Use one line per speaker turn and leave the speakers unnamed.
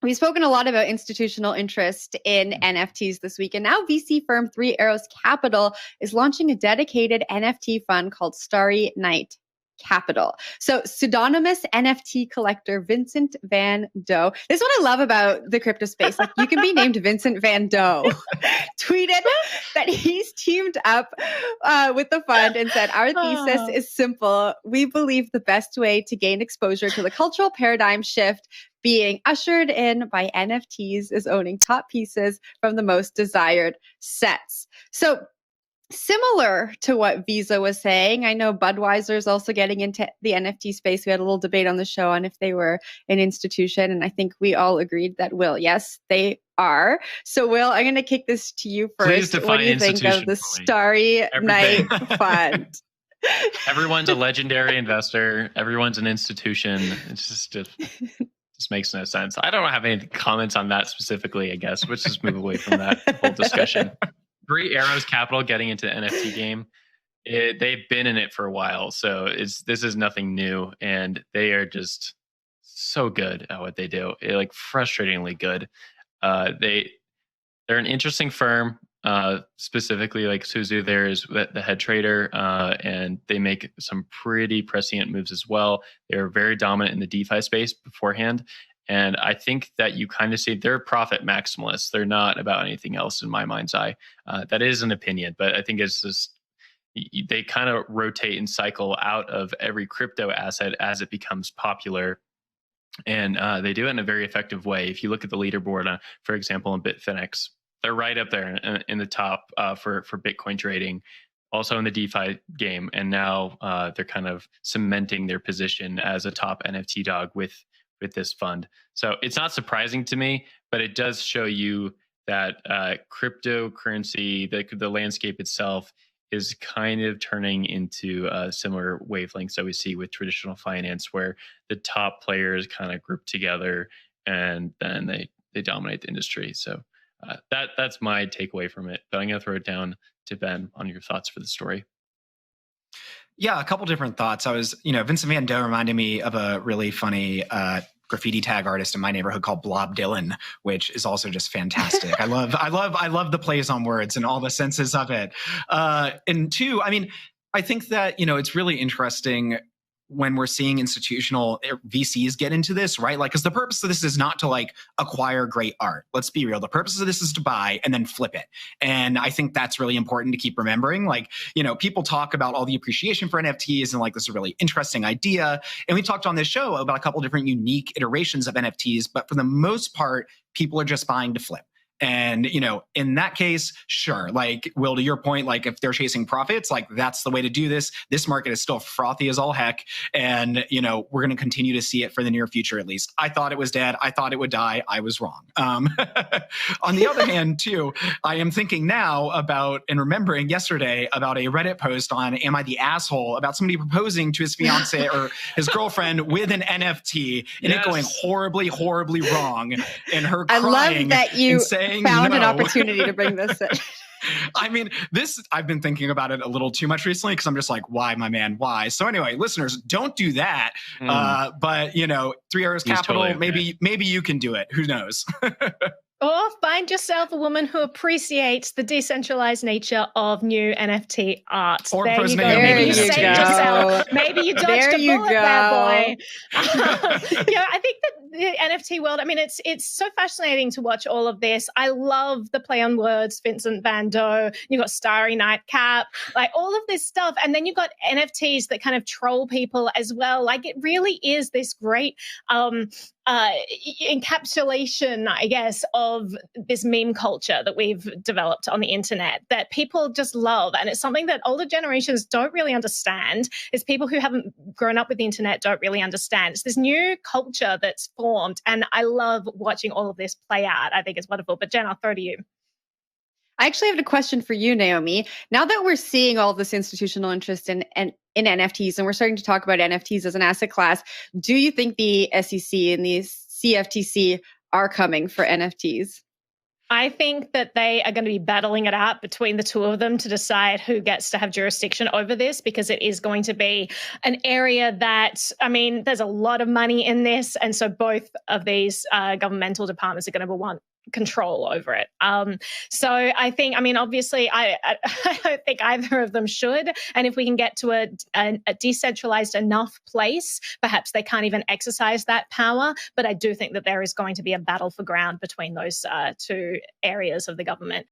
We've spoken a lot about institutional interest in NFTs this week, and now VC firm Three Arrows Capital is launching a dedicated NFT fund called Starry Night Capital. So pseudonymous NFT collector Vincent Van Doe. This is what I love about the crypto space. Like, you can be named Vincent Van Doe. Tweeted that he's teamed up with the fund and said, our thesis is simple. We believe the best way to gain exposure to the cultural paradigm shift being ushered in by NFTs is owning top pieces from the most desired sets. So similar to what Visa was saying, I know Budweiser is also getting into the NFT space. We had a little debate on the show on if they were an institution, and I think we all agreed that, Will, yes, they are. So, Will, I'm going to kick this to you first. What do you think of the Starry Night Fund?
Everyone's a legendary investor. Everyone's an institution. It's just makes no sense. I don't have any comments on that specifically, I guess. Let's just move away from that whole discussion. Three Arrows Capital getting into the NFT game. They've been in it for a while, so this is nothing new, and they are just so good at what they do. Like, frustratingly good. They're an interesting firm. Specifically, like Suzu, there is the head trader, and they make some pretty prescient moves as well. They're very dominant in the DeFi space beforehand. And I think that you kind of see they're profit maximalists. They're not about anything else in my mind's eye. That is an opinion, but I think it's just they kind of rotate and cycle out of every crypto asset as it becomes popular. And they do it in a very effective way. If you look at the leaderboard, for example, in Bitfinex, they're right up there in the top for Bitcoin trading, also in the DeFi game. And now they're kind of cementing their position as a top NFT dog with this fund. So it's not surprising to me, but it does show you that cryptocurrency, the landscape itself, is kind of turning into similar wavelengths that we see with traditional finance, where the top players kind of group together and then they dominate the industry. So that's my takeaway from it. But I'm going to throw it down to Ben on your thoughts for the story.
Yeah, a couple different thoughts. Vincent Van Doe reminded me of a really funny graffiti tag artist in my neighborhood called Blob Dylan, which is also just fantastic. I love the plays on words and all the senses of it. And two, I think that, it's really interesting when we're seeing institutional VCs get into this, right? Like, because the purpose of this is not to acquire great art. Let's be real. The purpose of this is to buy and then flip it. And I think that's really important to keep remembering. People talk about all the appreciation for NFTs and this is a really interesting idea. And we talked on this show about a couple different unique iterations of NFTs, but for the most part, people are just buying to flip. And, in that case, sure. Will, to your point, if they're chasing profits, that's the way to do this. This market is still frothy as all heck. And, we're going to continue to see it for the near future, at least. I thought it was dead. I thought it would die. I was wrong. On the other hand, too, I am thinking now about and remembering yesterday about a Reddit post on Am I the Asshole? About somebody proposing to his fiance or his girlfriend with an NFT and it going horribly, horribly wrong. And her crying.
I love that you found an opportunity to bring this in.
I've been thinking about it a little too much recently because I'm just like, why, my man, why? So anyway, listeners, don't do that. But, Three Arrows Capital,
totally okay.
maybe you can do it. Who knows?
Or find yourself a woman who appreciates the decentralized nature of new NFT art.
Or
there you go.
Maybe you saved
yourself. Maybe you dodged a bullet there, boy. I think that the NFT world, it's so fascinating to watch all of this. I love the play on words, Vincent Van Doe. You've got Starry Night Cap, all of this stuff. And then you've got NFTs that kind of troll people as well. It really is this great encapsulation, I guess, of this meme culture that we've developed on the internet that people just love. And it's something that older generations don't really understand. It's people who haven't grown up with the internet don't really understand. It's this new culture that's formed. And I love watching all of this play out. I think it's wonderful. But Jen, I'll throw to you.
I actually have a question for you, Naomi. Now that we're seeing all this institutional interest in NFTs, and we're starting to talk about NFTs as an asset class, do you think the SEC and the CFTC are coming for NFTs?
I think that they are going to be battling it out between the two of them to decide who gets to have jurisdiction over this, because it is going to be an area that, I mean, there's a lot of money in this. And so both of these governmental departments are going to want control over it. So I think, I mean, obviously, I don't think either of them should. And if we can get to a decentralized enough place, perhaps they can't even exercise that power. But I do think that there is going to be a battle for ground between those two areas of the government.